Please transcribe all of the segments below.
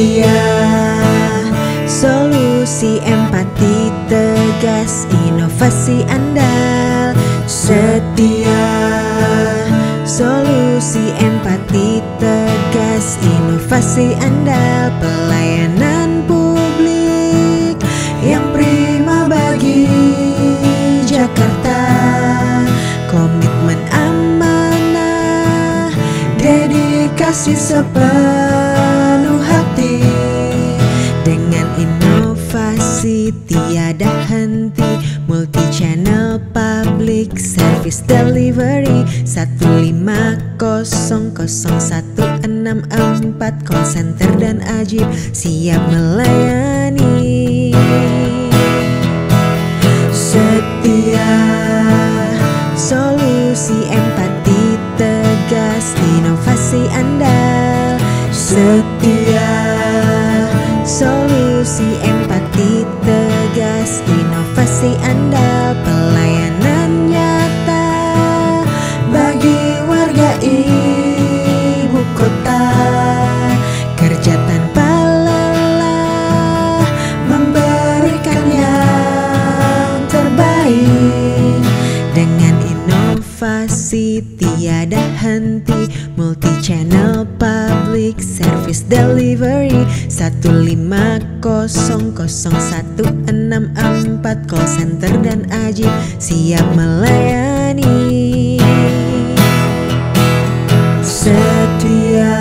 Setia, solusi empati tegas, inovasi andal. Setia, solusi empati tegas, inovasi andal. Pelayanan publik yang prima bagi Jakarta. Komitmen amanah, dedikasi sepenuh hati. Dengan inovasi tiada henti, multi channel public service delivery 1500164, call center dan ajib siap melayani. Setia, solusi empati tegas, inovasi andal. Setia, solusi empati tegas, inovasi andal. Pelayanan nyata bagi warga ibu kota. Kerja tanpa lelah, memberikan yang terbaik. Dengan inovasi tiada henti, multi channel public service delivery 1500164, call center dan ajib siap melayani. Setia.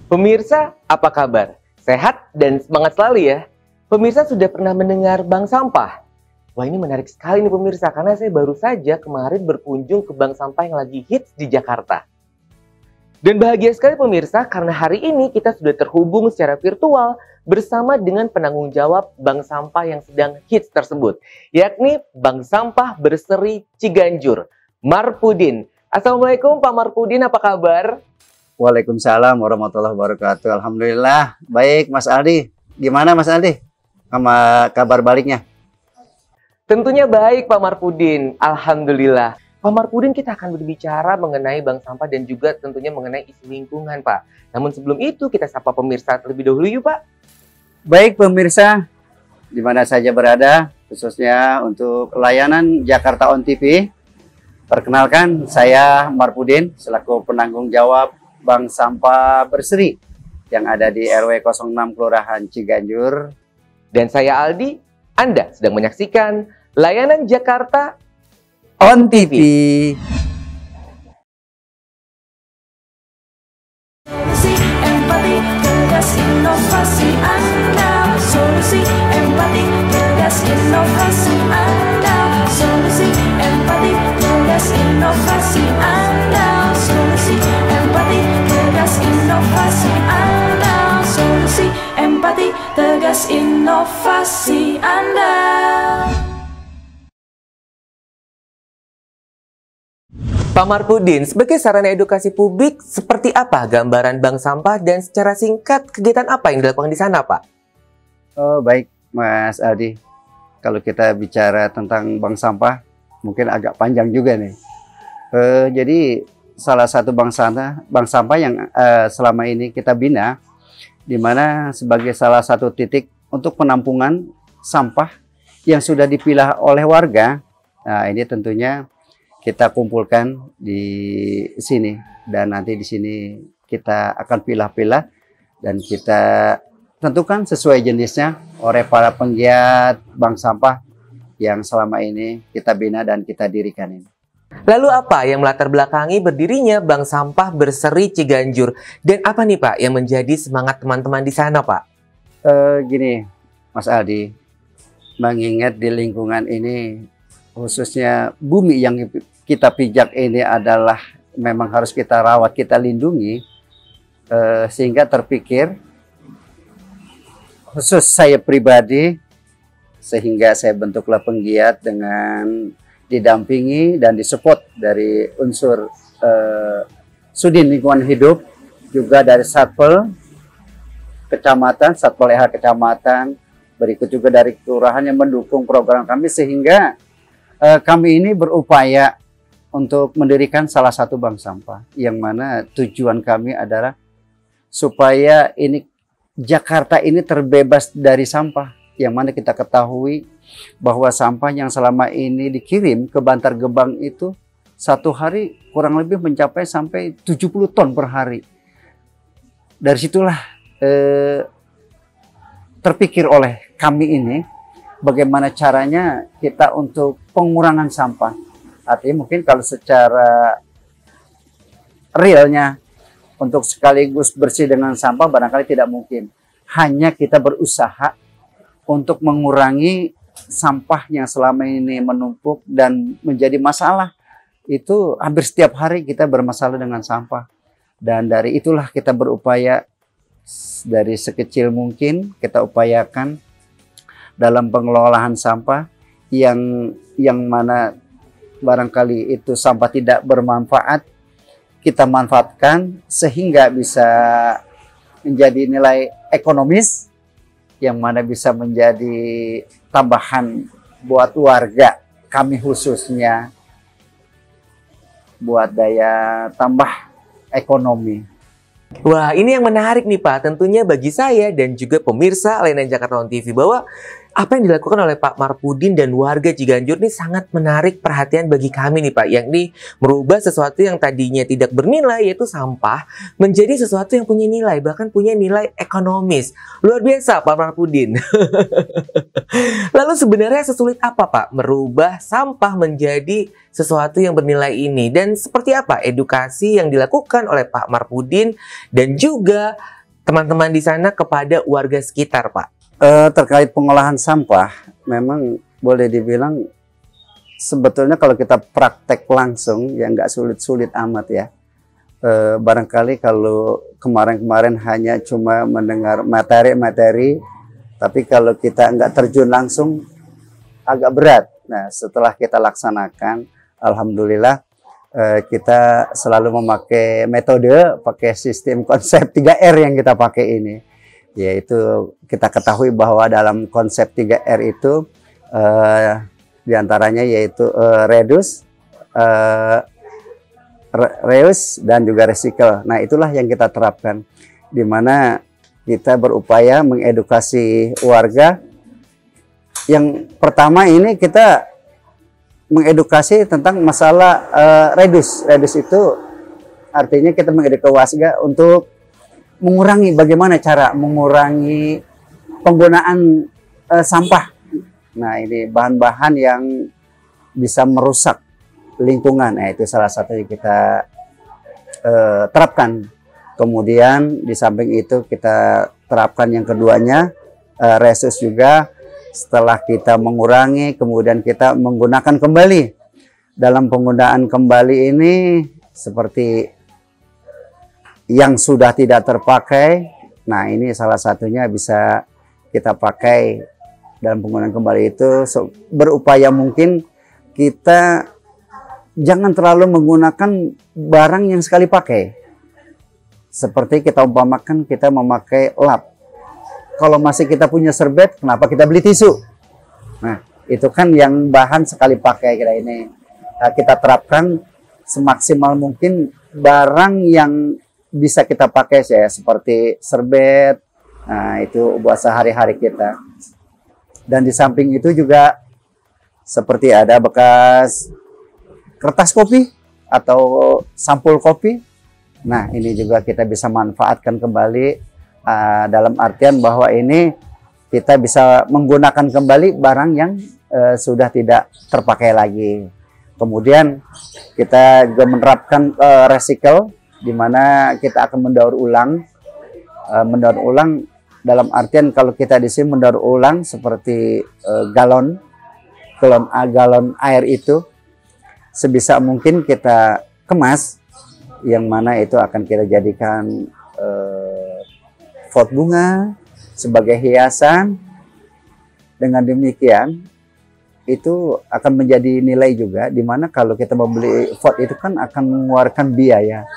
Pemirsa, apa kabar? Sehat dan semangat selalu ya. Pemirsa sudah pernah mendengar bank sampah? Wah, ini menarik sekali nih pemirsa, karena saya baru saja kemarin berkunjung ke bank sampah yang lagi hits di Jakarta. Dan bahagia sekali pemirsa, karena hari ini kita sudah terhubung secara virtual bersama dengan penanggung jawab bank sampah yang sedang hits tersebut, yakni Bank Sampah Berseri Ciganjur, Marpudin. Assalamualaikum Pak Marpudin, apa kabar? Waalaikumsalam warahmatullahi wabarakatuh. Alhamdulillah, baik Mas Aldi. Gimana Mas Aldi? Sama kabar baliknya? Tentunya baik Pak Marpudin, Alhamdulillah. Pak Marpudin, kita akan berbicara mengenai bank sampah dan juga tentunya mengenai isu lingkungan Pak. Namun sebelum itu kita sapa pemirsa terlebih dahulu yuk Pak. Baik pemirsa, di mana saja berada, khususnya untuk layanan Jakarta On TV. Perkenalkan, saya Marpudin selaku penanggung jawab Bank Sampah Berseri yang ada di RW 06 Kelurahan Ciganjur. Dan saya Aldi, Anda sedang menyaksikan layanan Jakarta On TV. Solusi empati tegas, inovasi andal. Solusi empati tegas, inovasi andal. Solusi empati tegas, inovasi andal. Solusi empati tegas, inovasi andal. Solusi empati tegas, inovasi andal. Pak Marpudin, sebagai sarana edukasi publik, seperti apa gambaran bank sampah dan secara singkat kegiatan apa yang dilakukan di sana, Pak? Oh, baik Mas Aldi. Kalau kita bicara tentang bank sampah, mungkin agak panjang juga nih. Jadi salah satu bank sampah yang selama ini kita bina, di mana sebagai salah satu titik untuk penampungan sampah yang sudah dipilah oleh warga. Nah, ini tentunya kita kumpulkan di sini, dan nanti di sini kita akan pilah-pilah dan kita tentukan sesuai jenisnya oleh para penggiat bank sampah yang selama ini kita bina dan kita dirikan ini. Lalu apa yang melatar belakangi berdirinya Bank Sampah Berseri Ciganjur? Dan apa nih Pak yang menjadi semangat teman-teman di sana Pak? Gini Mas Aldi, mengingat di lingkungan ini, khususnya bumi yang kita pijak ini adalah memang harus kita rawat, kita lindungi, sehingga terpikir, khusus saya pribadi, sehingga saya bentuklah penggiat dengan didampingi dan disupport dari unsur Sudin Lingkungan Hidup, juga dari Satpol Kecamatan, Satpol EH Kecamatan, berikut juga dari kelurahan yang mendukung program kami, sehingga kami ini berupaya untuk mendirikan salah satu bank sampah, yang mana tujuan kami adalah supaya ini Jakarta ini terbebas dari sampah, yang mana kita ketahui bahwa sampah yang selama ini dikirim ke Bantar Gebang itu satu hari kurang lebih mencapai sampai 70 ton per hari. Dari situlah terpikir oleh kami ini bagaimana caranya kita untuk pengurangan sampah. Artinya mungkin kalau secara realnya untuk sekaligus bersih dengan sampah barangkali tidak mungkin. Hanya kita berusaha untuk mengurangi sampah yang selama ini menumpuk dan menjadi masalah. Itu hampir setiap hari kita bermasalah dengan sampah. Dan dari itulah kita berupaya dari sekecil mungkin kita upayakan dalam pengelolaan sampah yang mana barangkali itu sampah tidak bermanfaat, kita manfaatkan sehingga bisa menjadi nilai ekonomis yang mana bisa menjadi tambahan buat warga kami, khususnya buat daya tambah ekonomi. Wah, ini yang menarik nih Pak, tentunya bagi saya dan juga pemirsa layanan Jakarta On TV, bahwa apa yang dilakukan oleh Pak Marpudin dan warga Ciganjur ini sangat menarik perhatian bagi kami nih Pak, yakni merubah sesuatu yang tadinya tidak bernilai, yaitu sampah, menjadi sesuatu yang punya nilai, bahkan punya nilai ekonomis. Luar biasa Pak Marpudin. Lalu sebenarnya sesulit apa Pak merubah sampah menjadi sesuatu yang bernilai ini? Dan seperti apa edukasi yang dilakukan oleh Pak Marpudin dan juga teman-teman di sana kepada warga sekitar Pak? Terkait pengolahan sampah, memang boleh dibilang sebetulnya kalau kita praktek langsung ya nggak sulit-sulit amat ya. Barangkali kalau kemarin-kemarin hanya cuma mendengar materi-materi, tapi kalau kita nggak terjun langsung agak berat. Nah, setelah kita laksanakan, alhamdulillah kita selalu memakai metode, pakai sistem konsep 3R yang kita pakai ini. Yaitu kita ketahui bahwa dalam konsep 3R itu diantaranya yaitu reduce, reuse, dan juga recycle. Nah, itulah yang kita terapkan, di mana kita berupaya mengedukasi warga. Yang pertama ini kita mengedukasi tentang masalah reduce. Reduce itu artinya kita mengedukasi warga untuk mengurangi, bagaimana cara mengurangi penggunaan sampah. Nah, ini bahan-bahan yang bisa merusak lingkungan. Nah, itu salah satu yang kita terapkan. Kemudian di samping itu kita terapkan yang keduanya, reuse juga. Setelah kita mengurangi, kemudian kita menggunakan kembali. Dalam penggunaan kembali ini seperti yang sudah tidak terpakai, nah ini salah satunya bisa kita pakai dalam penggunaan kembali itu. Berupaya mungkin kita jangan terlalu menggunakan barang yang sekali pakai. Seperti kita umpamakan kita memakai lap. Kalau masih kita punya serbet, kenapa kita beli tisu? Nah, itu kan yang bahan sekali pakai kita ini. Nah, kita terapkan semaksimal mungkin barang yang bisa kita pakai ya, seperti serbet. Nah, itu buat sehari-hari kita. Dan di samping itu juga seperti ada bekas kertas kopi atau sampul kopi. Nah, ini juga kita bisa manfaatkan kembali, dalam artian bahwa ini kita bisa menggunakan kembali barang yang sudah tidak terpakai lagi. Kemudian kita juga menerapkan recycle, di mana kita akan mendaur ulang. Mendaur ulang dalam artian kalau kita di sini mendaur ulang seperti galon air itu sebisa mungkin kita kemas, yang mana itu akan kita jadikan pot bunga sebagai hiasan. Dengan demikian itu akan menjadi nilai juga, di mana kalau kita membeli pot itu kan akan mengeluarkan biaya.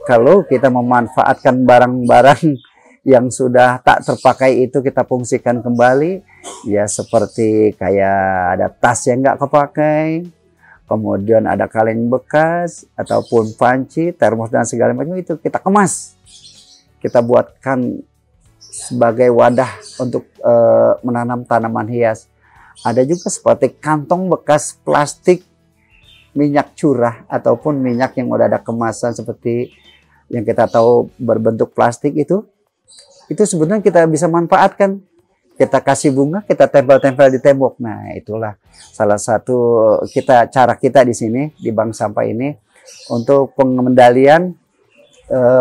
Kalau kita memanfaatkan barang-barang yang sudah tak terpakai itu kita fungsikan kembali, ya seperti kayak ada tas yang nggak kepakai, kemudian ada kaleng bekas ataupun panci, termos dan segala macam itu kita kemas. Kita buatkan sebagai wadah untuk menanam tanaman hias. Ada juga seperti kantong bekas plastik minyak curah ataupun minyak yang udah ada kemasan seperti yang kita tahu berbentuk plastik itu sebenarnya kita bisa manfaatkan. Kita kasih bunga, kita tempel-tempel di tembok. Nah, itulah salah satu cara kita di sini di bank sampah ini untuk pengendalian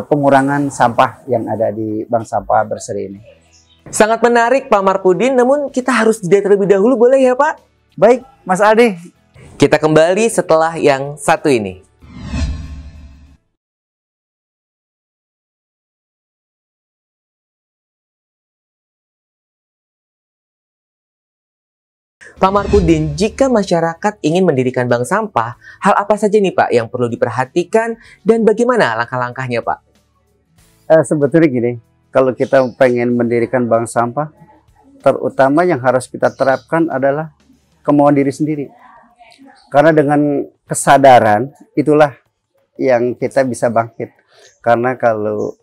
pengurangan sampah yang ada di bank sampah berseri ini. Sangat menarik Pak Marpudin, namun kita harus jeda terlebih dahulu, boleh ya Pak? Baik, Mas Aldi. Kita kembali setelah yang satu ini. Pak Marpudin, jika masyarakat ingin mendirikan bank sampah, hal apa saja nih Pak yang perlu diperhatikan dan bagaimana langkah-langkahnya Pak? Sebetulnya gini, kalau kita pengen mendirikan bank sampah, terutama yang harus kita terapkan adalah kemauan diri sendiri. Karena dengan kesadaran itulah yang kita bisa bangkit. Karena kalau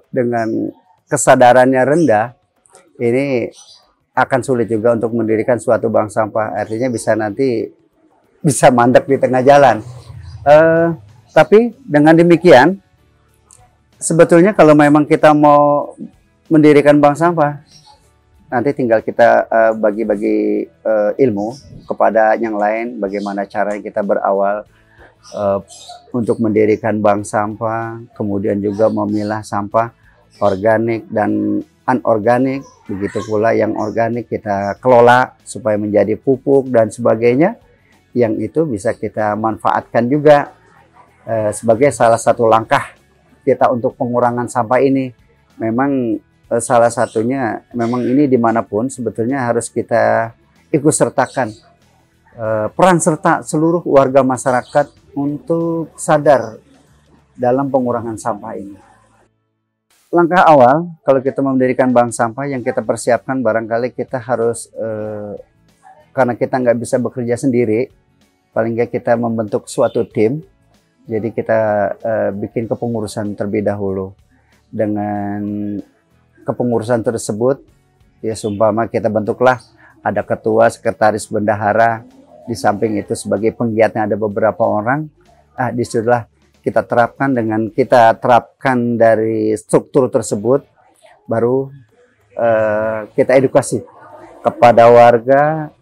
dengan kesadarannya rendah, ini akan sulit juga untuk mendirikan suatu bank sampah. Artinya bisa mandek di tengah jalan. Tapi dengan demikian, sebetulnya kalau memang kita mau mendirikan bank sampah, nanti tinggal kita bagi-bagi ilmu kepada yang lain, bagaimana caranya kita berawal untuk mendirikan bank sampah, kemudian juga memilah sampah organik dan anorganik, begitu pula yang organik kita kelola supaya menjadi pupuk dan sebagainya, yang itu bisa kita manfaatkan juga sebagai salah satu langkah kita untuk pengurangan sampah ini. Memang salah satunya, memang ini dimanapun sebetulnya harus kita ikut sertakan peran serta seluruh warga masyarakat untuk sadar dalam pengurangan sampah ini. Langkah awal kalau kita mendirikan bank sampah yang kita persiapkan, barangkali kita harus karena kita nggak bisa bekerja sendiri, paling nggak kita membentuk suatu tim. Jadi kita bikin kepengurusan terlebih dahulu. Dengan kepengurusan tersebut, ya sumpama kita bentuklah ada ketua, sekretaris, bendahara. Di samping itu sebagai penggiatnya ada beberapa orang. Disitulah kita terapkan, dengan kita terapkan dari struktur tersebut, baru kita edukasi kepada warga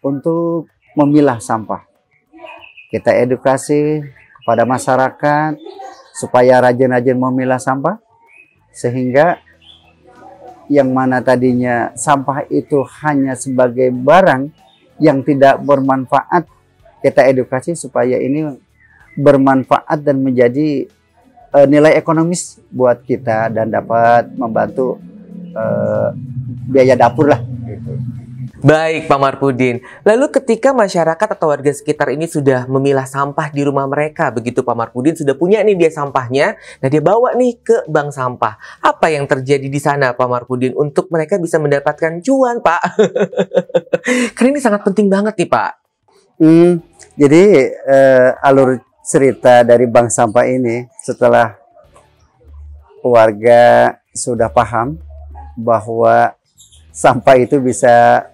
untuk memilah sampah. Kita edukasi kepada masyarakat supaya rajin-rajin memilah sampah, sehingga yang mana tadinya sampah itu hanya sebagai barang yang tidak bermanfaat, kita edukasi supaya ini bermanfaat dan menjadi nilai ekonomis buat kita dan dapat membantu biaya dapur lah. Gitu. Baik Pak Marpudin, lalu ketika masyarakat atau warga sekitar ini sudah memilah sampah di rumah mereka, begitu Pak Marpudin sudah punya nih dia sampahnya, nah dia bawa nih ke bank sampah. Apa yang terjadi di sana Pak Marpudin untuk mereka bisa mendapatkan cuan Pak? Karena ini sangat penting banget nih Pak. Jadi alur cerita dari bank sampah ini, setelah warga sudah paham bahwa sampah itu bisa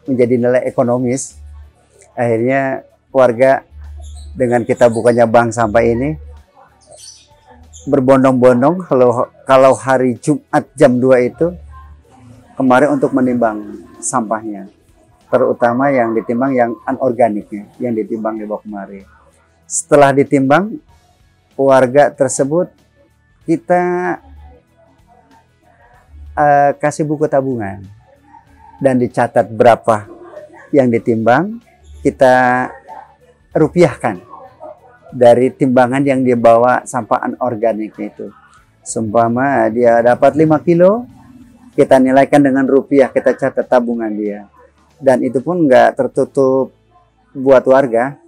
menjadi nilai ekonomis, akhirnya warga dengan kita bukanya bank sampah ini berbondong-bondong kalau hari Jumat jam 2 itu kemarin untuk menimbang sampahnya, terutama yang ditimbang yang anorganiknya, yang ditimbang di bawah kemarin. Setelah ditimbang warga tersebut, kita kasih buku tabungan dan dicatat berapa yang ditimbang, kita rupiahkan dari timbangan yang dia bawa sampah anorganik itu. Seumpama dia dapat 5 kilo, kita nilaikan dengan rupiah, kita catat tabungan dia. Dan itu pun nggak tertutup buat warga.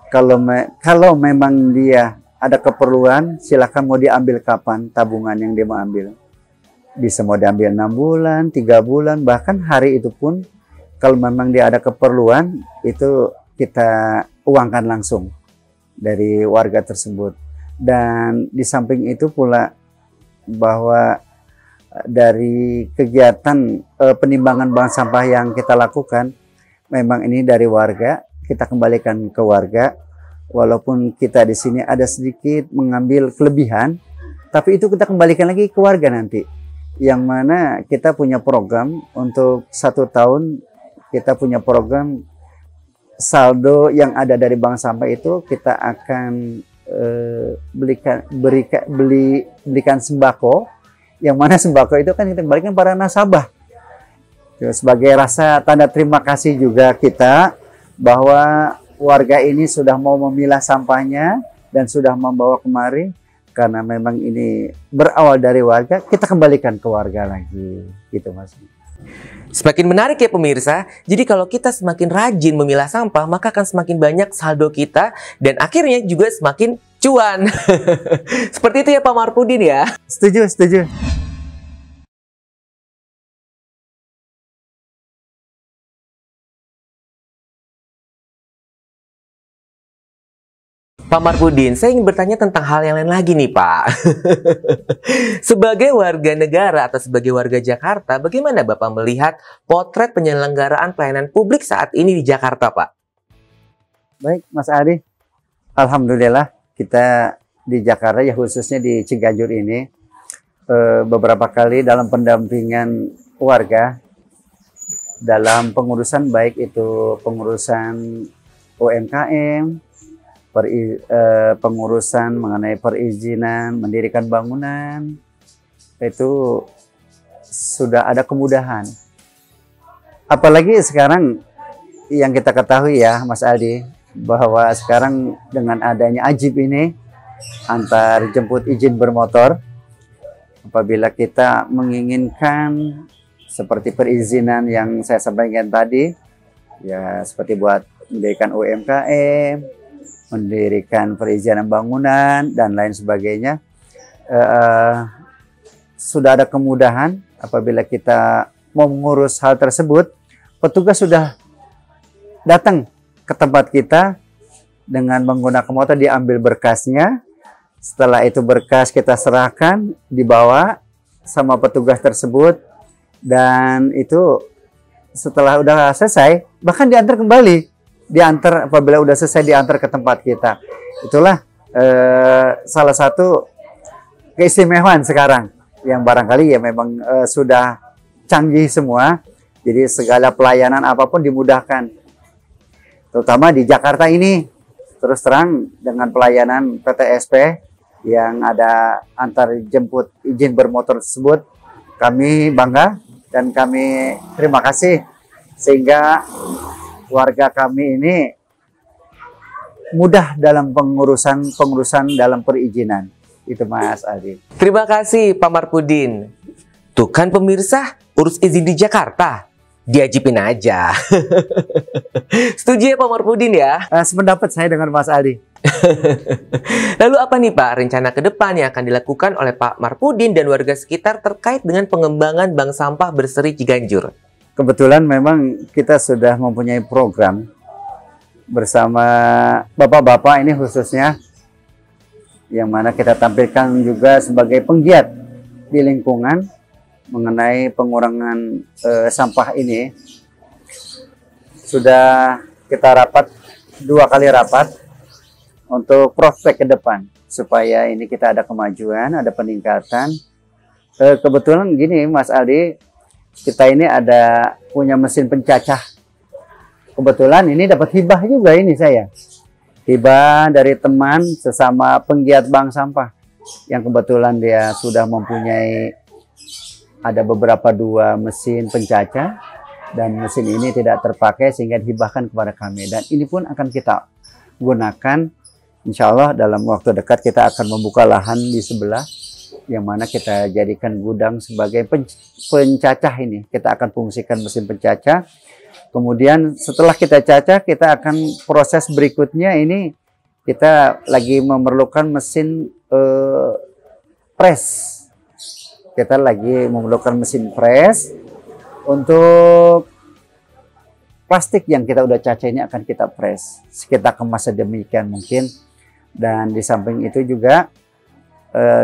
Kalau memang dia ada keperluan, silakan mau diambil kapan tabungan yang dia mau ambil. Bisa mau diambil 6 bulan, 3 bulan, bahkan hari itu pun kalau memang dia ada keperluan, itu kita uangkan langsung dari warga tersebut. Dan di samping itu pula bahwa dari kegiatan penimbangan bank sampah yang kita lakukan, memang ini dari warga, kita kembalikan ke warga. Walaupun kita di sini ada sedikit mengambil kelebihan, tapi itu kita kembalikan lagi ke warga nanti. Yang mana kita punya program untuk 1 tahun, kita punya program saldo yang ada dari bank sampah itu kita akan belikan sembako, yang mana sembako itu kan kita kembalikan para nasabah. Sebagai rasa tanda terima kasih juga kita bahwa warga ini sudah mau memilah sampahnya dan sudah membawa kemari, karena memang ini berawal dari warga, kita kembalikan ke warga lagi, gitu Mas. Semakin menarik ya pemirsa. Jadi kalau kita semakin rajin memilah sampah, maka akan semakin banyak saldo kita dan akhirnya juga semakin cuan. Seperti itu ya Pak Marpudin ya. Setuju, setuju. Pak Marpudin, saya ingin bertanya tentang hal yang lain lagi nih Pak. Sebagai warga negara atau sebagai warga Jakarta, bagaimana Bapak melihat potret penyelenggaraan pelayanan publik saat ini di Jakarta Pak? Baik Mas Adi, alhamdulillah kita di Jakarta, ya khususnya di Ciganjur ini, beberapa kali dalam pendampingan warga dalam pengurusan, baik itu pengurusan UMKM, pengurusan mengenai perizinan mendirikan bangunan, itu sudah ada kemudahan. Apalagi sekarang yang kita ketahui ya Mas Aldi, bahwa sekarang dengan adanya Ajib ini, antar jemput izin bermotor, apabila kita menginginkan seperti perizinan yang saya sampaikan tadi, ya seperti buat mendirikan UMKM, mendirikan perizinan bangunan dan lain sebagainya, sudah ada kemudahan. Apabila kita mau mengurus hal tersebut, petugas sudah datang ke tempat kita dengan menggunakan motor, diambil berkasnya. Setelah itu berkas kita serahkan, dibawa sama petugas tersebut, dan itu setelah udah selesai bahkan diantar kembali. Diantar, apabila udah selesai diantar ke tempat kita. Itulah salah satu keistimewaan sekarang yang barangkali ya memang sudah canggih semua. Jadi segala pelayanan apapun dimudahkan, terutama di Jakarta ini. Terus terang dengan pelayanan PTSP yang ada antar jemput izin bermotor tersebut, kami bangga dan kami terima kasih, sehingga warga kami ini mudah dalam pengurusan dalam perizinan. Itu Mas Aldi. Terima kasih Pak Marpudin. Tuh kan pemirsa, urus izin di Jakarta, diajibin aja. Setuju ya Pak Marpudin ya? Sependapat saya dengan Mas Aldi. Lalu apa nih Pak rencana ke depan yang akan dilakukan oleh Pak Marpudin dan warga sekitar terkait dengan pengembangan bank sampah berseri Ciganjur? Kebetulan memang kita sudah mempunyai program bersama bapak-bapak ini khususnya, yang mana kita tampilkan juga sebagai penggiat di lingkungan mengenai pengurangan sampah ini. Sudah kita rapat 2 kali rapat untuk prospek ke depan, supaya ini kita ada kemajuan, ada peningkatan. Kebetulan gini Mas Aldi, kita ini ada punya mesin pencacah. Kebetulan ini dapat hibah juga ini saya. Hibah dari teman sesama penggiat bank sampah, yang kebetulan dia sudah mempunyai ada beberapa 2 mesin pencacah, dan mesin ini tidak terpakai sehingga dihibahkan kepada kami. Dan ini pun akan kita gunakan, insya Allah dalam waktu dekat kita akan membuka lahan di sebelah, yang mana kita jadikan gudang sebagai pencacah ini. Kita akan fungsikan mesin pencacah. Kemudian setelah kita cacah, kita akan proses berikutnya ini, kita lagi memerlukan mesin press. Kita lagi memerlukan mesin press untuk plastik yang kita udah caca ini akan kita press, kita kemas sedemikian mungkin. Dan di samping itu juga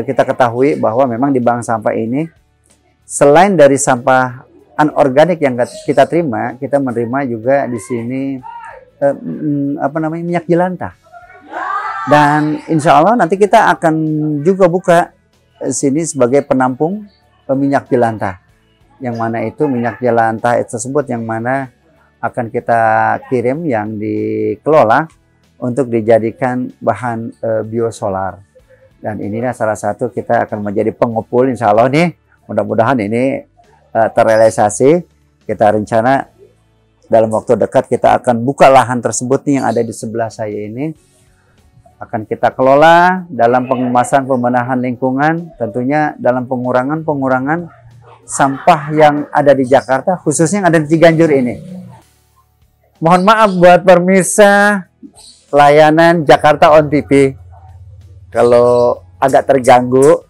kita ketahui bahwa memang di bank sampah ini selain dari sampah anorganik yang kita terima, kita menerima juga di sini minyak jelantah. Dan insya Allah nanti kita akan juga buka sini sebagai penampung minyak jelantah, yang mana itu minyak jelantah tersebut yang mana akan kita kirim yang dikelola untuk dijadikan bahan biosolar. Dan inilah salah satu kita akan menjadi pengepul insya Allah nih. Mudah-mudahan ini terrealisasi. Kita rencana dalam waktu dekat kita akan buka lahan tersebut nih yang ada di sebelah saya ini. Akan kita kelola dalam pengemasan pembenahan lingkungan, tentunya dalam pengurangan sampah yang ada di Jakarta, khususnya yang ada di Ciganjur ini. Mohon maaf buat pemirsa layanan Jakarta On TV kalau agak terganggu,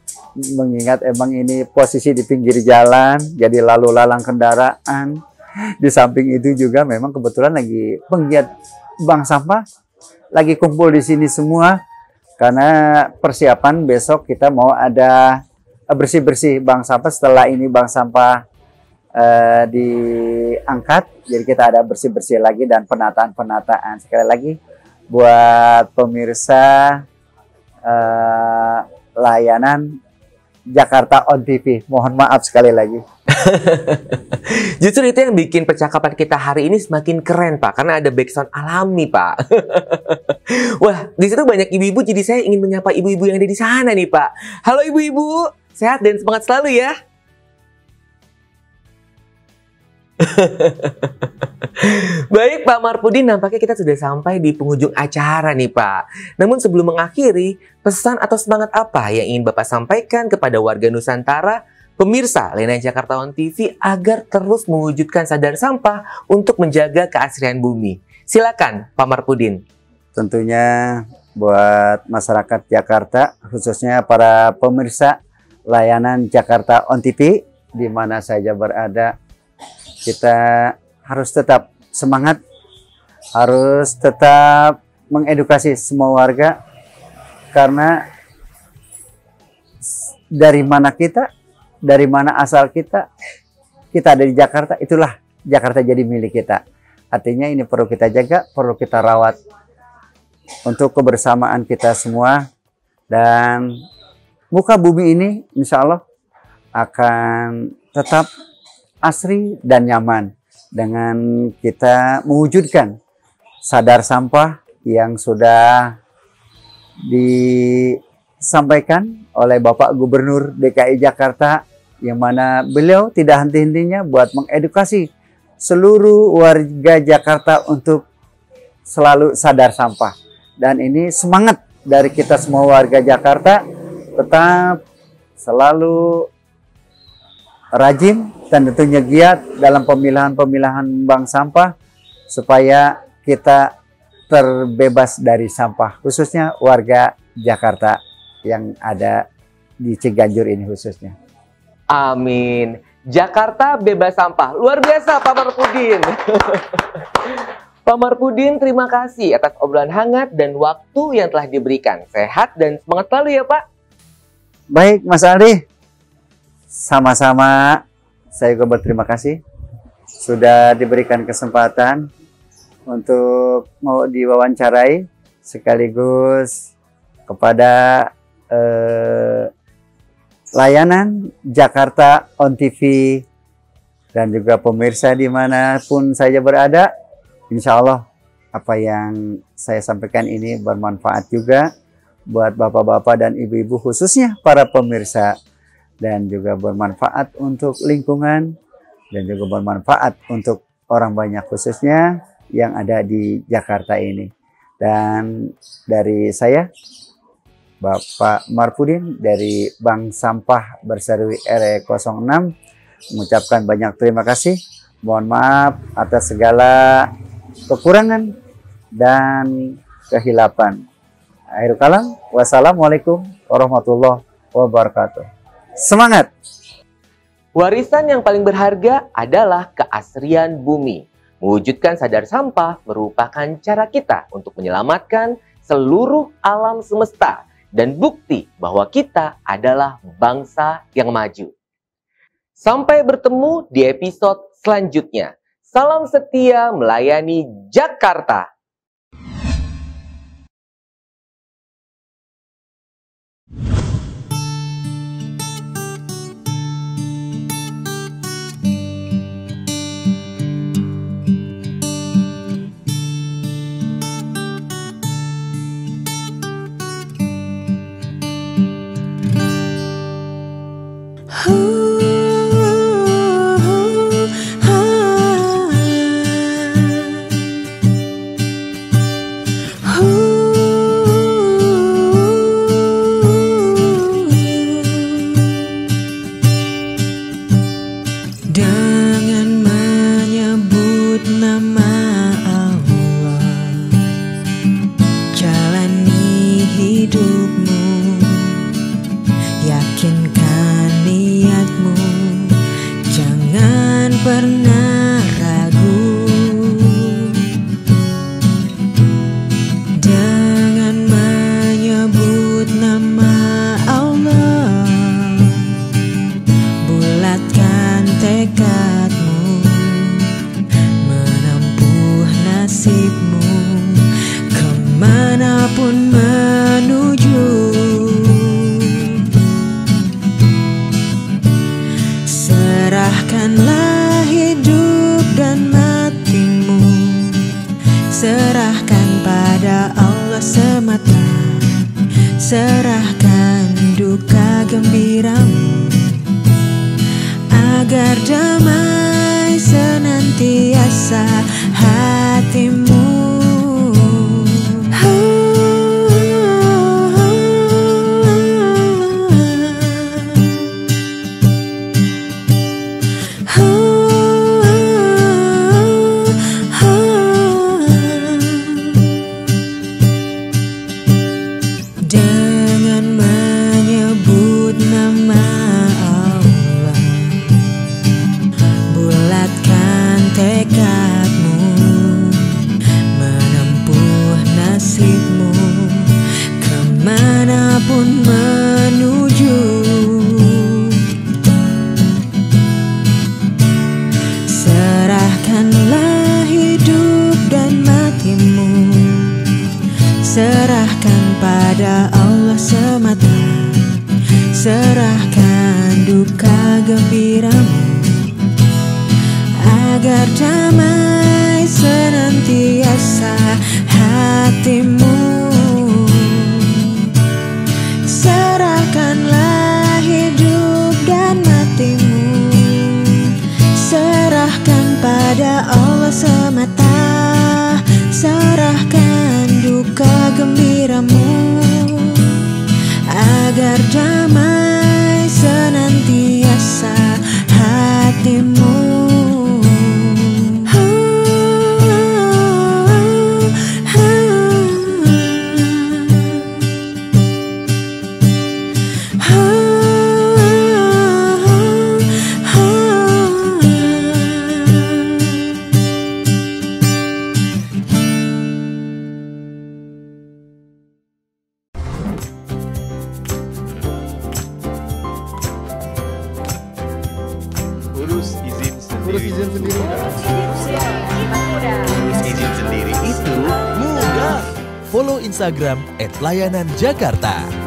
mengingat emang ini posisi di pinggir jalan, jadi lalu lalang kendaraan. Di samping itu juga memang kebetulan lagi penggiat bank sampah lagi kumpul di sini semua karena persiapan besok kita mau ada bersih-bersih bank sampah. Setelah ini bank sampah diangkat, jadi kita ada bersih-bersih lagi dan penataan-penataan. Sekali lagi buat pemirsa layanan Jakarta On TV, mohon maaf sekali lagi. Justru itu yang bikin percakapan kita hari ini semakin keren, Pak, karena ada backsound alami, Pak. Wah, di situ banyak ibu-ibu, jadi saya ingin menyapa ibu-ibu yang ada di sana nih, Pak. Halo ibu-ibu, sehat dan semangat selalu ya. Baik Pak Marpudin, nampaknya kita sudah sampai di penghujung acara nih Pak. Namun sebelum mengakhiri, pesan atau semangat apa yang ingin Bapak sampaikan kepada warga Nusantara, pemirsa layanan Jakarta On TV agar terus mewujudkan sadar sampah untuk menjaga keasrian bumi? Silakan Pak Marpudin. Tentunya buat masyarakat Jakarta, khususnya para pemirsa layanan Jakarta On TV di mana saja berada, kita harus tetap semangat, harus tetap mengedukasi semua warga, karena dari mana kita, dari mana asal kita ada di Jakarta, itulah Jakarta jadi milik kita. Artinya ini perlu kita jaga, perlu kita rawat untuk kebersamaan kita semua, dan muka bumi ini insya Allah akan tetap asri dan nyaman dengan kita mewujudkan sadar sampah yang sudah disampaikan oleh Bapak Gubernur DKI Jakarta, yang mana beliau tidak henti-hentinya buat mengedukasi seluruh warga Jakarta untuk selalu sadar sampah. Dan ini semangat dari kita semua warga Jakarta, tetap selalu rajin dan tentunya giat dalam pemilahan-pemilahan bank sampah supaya kita terbebas dari sampah, khususnya warga Jakarta yang ada di Ciganjur ini khususnya. Amin. Jakarta bebas sampah. Luar biasa Pak Marpudin. Pak Marpudin, terima kasih atas obrolan hangat dan waktu yang telah diberikan. Sehat dan semangat selalu ya Pak. Baik Mas Aldi. Sama-sama, saya juga berterima kasih sudah diberikan kesempatan untuk mau diwawancarai, sekaligus kepada layanan Jakarta On TV dan juga pemirsa dimanapun saja berada. Insya Allah apa yang saya sampaikan ini bermanfaat juga buat bapak-bapak dan ibu-ibu, khususnya para pemirsa, dan juga bermanfaat untuk lingkungan, dan juga bermanfaat untuk orang banyak, khususnya yang ada di Jakarta ini. Dan dari saya, Bapak Marpudin dari Bank Sampah Bersarwi RE06, mengucapkan banyak terima kasih. Mohon maaf atas segala kekurangan dan kehilapan. Akhirul kalam, wassalamualaikum warahmatullahi wabarakatuh. Semangat! Warisan yang paling berharga adalah keasrian bumi. Mewujudkan sadar sampah merupakan cara kita untuk menyelamatkan seluruh alam semesta dan bukti bahwa kita adalah bangsa yang maju. Sampai bertemu di episode selanjutnya. Salam setia melayani Jakarta. Dengan menyebut nama Allah, jalani hidupmu, yakinkan niatmu, jangan pernah ragu. Dengan menyebut nama Allah, bulatkan tekadmu, menempuh nasibmu, kemanapun menuju. Serahkanlah hidup dan matimu, serahkan pada Allah semata, serahkan duka gembiramu, agar damai senantiasa hatimu. Dengan menyebut nama Allah, bulatkan tekadmu, menempuh nasibmu, kemanapun menuju. Serahkanlah hidup dan matimu, serahkan pada Allah semata, serahkan duka gembiramu, agar damai senantiasa hatimu. Serahkanlah hidup dan matimu, serahkan pada Allah semata, serahkan duka gembiramu, agar damai senantiasa hatimu. Urus izin sendiri. Urus izin sendiri. Urus izin sendiri itu mudah. Follow Instagram @layananjakarta.